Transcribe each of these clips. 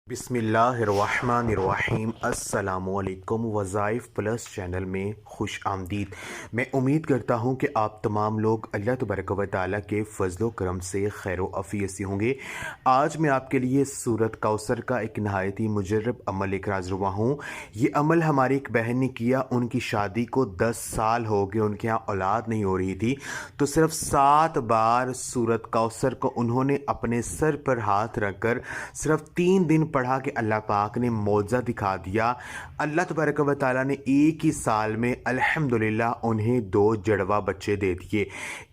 बिस्मिल्लाहिर्रहमानिर्रहीम अस्सलामुअलैकुम वज़ाइफ plus channel में खुश आमदीद। मैं उम्मीद करता हूँ कि आप तमाम लोग अल्लाह तबारक व तआला के फ़ज़ल व करम से खैर व आफ़ियत से होंगे। आज मैं आपके लिए सूरत कौसर का एक नहायत ही मुजर्रब अमल लेकर हाज़िर हुआ हूँ। ये अमल हमारी एक बहन ने किया। उनकी शादी को 10 साल हो गए, उनके यहाँ औलाद नहीं हो रही थी, तो सिर्फ 7 बार सूरत कौसर को उन्होंने अपने सर पर हाथ रखकर सिर्फ 3 दिन पढ़ा कि अल्लाह पाक ने मौज़ा दिखा दिया। अल्लाह तबारक व तआला ने एक ही साल में अल्हम्दुलिल्लाह उन्हें 2 जुड़वा बच्चे दे दिए।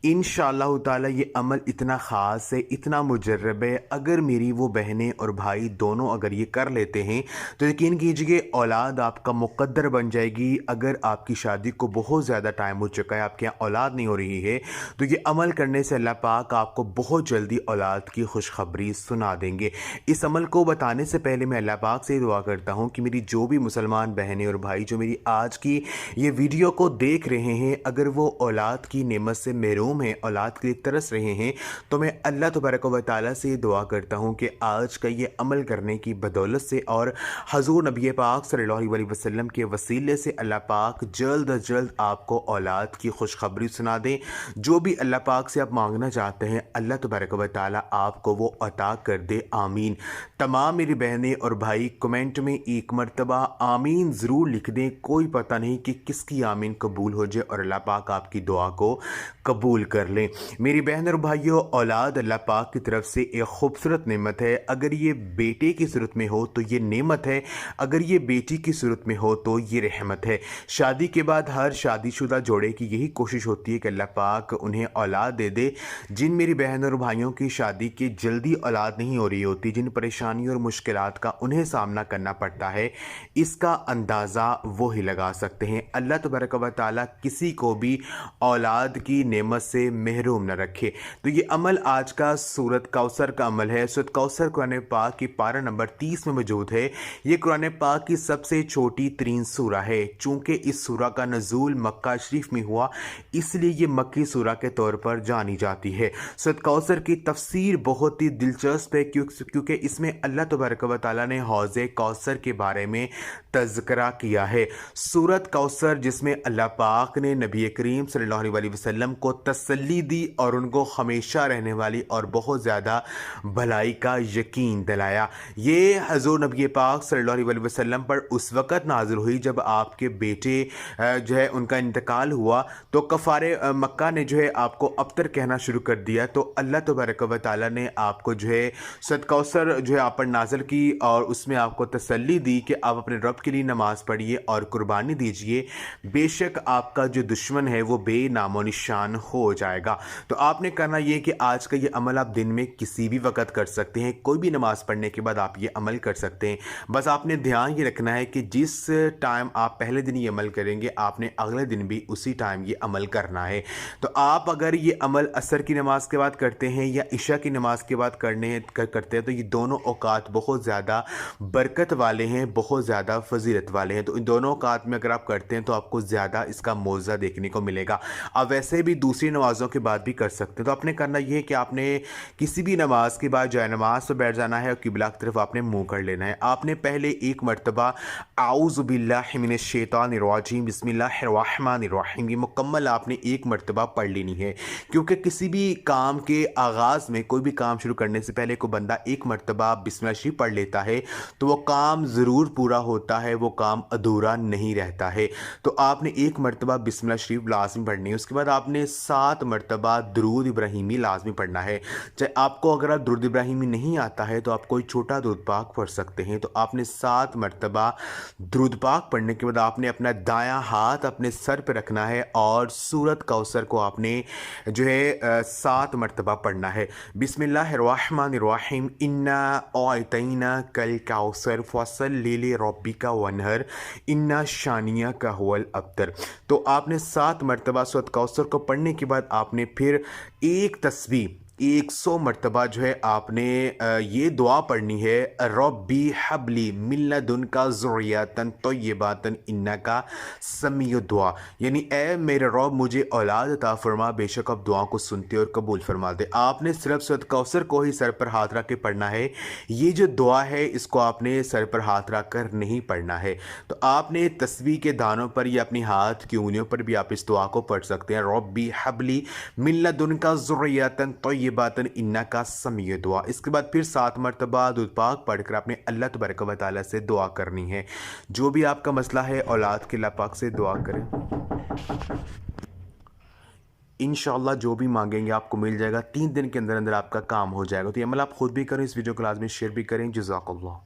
इंशाअल्लाह ताला ये अमल इतना ख़ास है, इतना मुजर्रब है। अगर मेरी वो बहनें और भाई दोनों अगर ये कर लेते हैं तो यकीन कीजिए औलाद आपका मुक़द्दर बन जाएगी। अगर आपकी शादी को बहुत ज़्यादा टाइम हो चुका है, आपके यहाँ औलाद नहीं हो रही है, तो ये अमल करने से अल्लाह पाक आपको बहुत जल्दी औलाद की खुशखबरी सुना देंगे। इस अमल को बताने से पहले मैं अल्लाह पाक से दुआ करता हूँ कि मेरी जो भी मुसलमान बहनें और भाई जो मेरी आज की ये वीडियो को देख रहे हैं, अगर वो औलाद की नेमत से महरूम हैं, औलाद के लिए तरस रहे हैं, तो मैं अल्लाह तबारक व तआला से दुआ करता हूँ कि आज का ये अमल करने की बदौलत से और हज़ूर नबी पाक सल्लल्लाहु अलैहि वसल्लम के वसीले से अल्लाह पाक जल्द अज जल्द आपको औलाद की खुशखबरी सुना दें। जो भी अल्लाह पाक से आप मांगना चाहते हैं, अल्लाह तबारक व तआला आपको वो अता कर दे। आमीन। तमाम मेरी बहनें और भाई कमेंट में एक मरतबा आमीन ज़रूर लिख दें। कोई पता नहीं कि किसकी आमीन कबूल हो जाए और अल्लाह पाक आपकी दुआ को कबूल कर लें। मेरी बहन और भाइयों, औलाद अल्लाह पाक की तरफ से एक खूबसूरत नेमत है। अगर ये बेटे की सूरत में हो तो ये नेमत है, अगर ये बेटी की सूरत में हो तो ये रहमत है। शादी के बाद हर शादीशुदा जोड़े की यही कोशिश होती है कि अल्लाह पाक उन्हें औलाद दे दे। जिन मेरी बहन और भाइयों की शादी की जल्दी औलाद नहीं हो रही होती, जिन परेशानियों और मुश्किलात का उन्हें सामना करना पड़ता है, इसका अंदाज़ा वो ही लगा सकते हैं। अल्लाह तबारक व तआला किसी को भी औलाद की नेमत से महरूम न रखे। तो ये अमल आज का सूरत कौसर का अमल है। सूरत कौसर कुरान पाक की पारा नंबर 30 में मौजूद है। ये कुरान पाक की सबसे छोटी तरीन सूरा है। चूँकि इस सूरा का नज़ूल मक्का शरीफ में हुआ, इसलिए ये मक्की सूरा के तौर पर जानी जाती है। सूरत कौसर की तफसीर बहुत ही दिलचस्प है क्योंकि इसमें अल्लाह तबारक व तआला ने हौज़े कौसर के बारे में तज़किरा किया है। सूरत कौसर जिसमें अल्लाह पाक ने नबी करीम सल्लल्लाहु अलैहि वसल्लम को तसल्ली दी और उनको हमेशा रहने वाली और बहुत ज़्यादा भलाई का यकीन दिलाया। ये हज़ूर नबी पाक सल्लल्लाहु अलैहि वसल्लम पर उस वक़्त नाज़िल हुई जब आपके बेटे जो है उनका इंतकाल हुआ, तो कफ़ारे मक्का ने जो है आपको अबतर कहना शुरू कर दिया। तो अल्लाह तबारक व तआला ने आपको जो है सूरत कौसर जो है आप पर नाज़िल की और उसमें आपको तसल्ली दी कि आप अपने रब के लिए नमाज़ पढ़िए और कुर्बानी दीजिए। बेशक आपका जो दुश्मन है वो बेनामो निशान हो जाएगा। तो आपने करना ये कि आज का ये अमल आप दिन में किसी भी वक़्त कर सकते हैं। कोई भी नमाज़ पढ़ने के बाद आप ये अमल कर सकते हैं। बस आपने ध्यान ये रखना है कि जिस टाइम आप पहले दिन ये अमल करेंगे, आपने अगले दिन भी उसी टाइम ये अमल करना है। तो आप अगर ये अमल असर की नमाज के बाद करते हैं या इशा की नमाज के बाद करते हैं, तो ये दोनों औकात बहुत ज़्यादा बरकत वाले हैं, बहुत ज़्यादा फजीलत वाले हैं। तो इन दोनों औकात में अगर आप करते हैं तो आपको ज़्यादा इसका मौज़ा देखने को मिलेगा। आप वैसे भी दूसरी नमाज़ों के बाद भी कर सकते हैं। तो आपने करना ये है कि आपने किसी भी नमाज के बाद जाए नमाज पर बैठ जाना है और किबला की तरफ आपने मुँह कर लेना है। आपने पहले एक मरतबा आऊज़ु बिल्लाहि मिनश शैतानिर रजीम बिस्मिल्लाहिर्रहमानिर रहीम ये मुकम्मल आपने एक मरतबा पढ़ लेनी है। क्योंकि किसी भी काम के आगाज़ में, कोई भी काम शुरू करने से पहले कोई बंदा एक मरतबा बिस्मिल्लाह शरीफ पढ़ लेता है तो वो काम ज़रूर पूरा होता है, वो काम अधूरा नहीं रहता है। तो आपने एक मरतबा बिस्मिल्लाह शरीफ लाजमी पढ़नी है। उसके बाद आपने 7 मरतबा दुरूद इब्राहिमी लाजमी पढ़ना है। चाहे आपको अगर आप दुरूद इब्राहिमी नहीं आता है तो आप कोई छोटा दुरूद पाक पढ़ सकते हैं। तो आपने 7 मरतबा दुरूद पाक पढ़ने के बाद आपने अपना दायां हाथ अपने सर पर रखना है और सूरत कौसर को आपने जो है 7 मरतबा पढ़ना है। बिस्मिल्लाहिर्रहमानिर्रहीम इन्ना औतैना कल कौसर फसल्लि लिरब्बिका वन्हर इन्ना शानिया का हुवल अब्तर। तो आपने 7 मरतबा सूरत कौसर को पढ़ने के बाद आपने फिर एक तस्बीह 100 मरतबा जो है आपने ये दुआ पढ़नी है, रब्बी हबली मिन लदुनका ज़ुर्रियतन तय्यबतन इन्नका समीउ दुआ। यानी ए मेरे रब मुझे औलाद अता फरमा, बेशक अब दुआ को सुनते और कबूल फरमाते। आपने सिर्फ सूरत कौसर को ही सर पर हाथ रख के पढ़ना है। ये जो दुआ है इसको आपने सर पर हाथ रख कर नहीं पढ़ना है। तो आपने तस्बीह के दानों पर या अपनी हाथ की उंगलियों पर भी आप इस दुआ को पढ़ सकते हैं, रब्बी हबली मिन लदुनका ज़ुर्रियतन तय्यबतन इन्नका समीउ दुआ। इसके बाद फिर 7 मरतबा दुरूद पाक पढ़कर आपने अल्लाह तबारक व तआला से दुआ करनी है। जो भी आपका मसला है औलाद के, अल्लाह पाक से दुआ करें, इंशाअल्लाह जो भी मांगेंगे आपको मिल जाएगा। 3 दिन के अंदर अंदर आपका काम हो जाएगा। तो ये अमल आप खुद भी करें, इस वीडियो को लाजमी शेयर भी करें। जज़ाकल्लाह।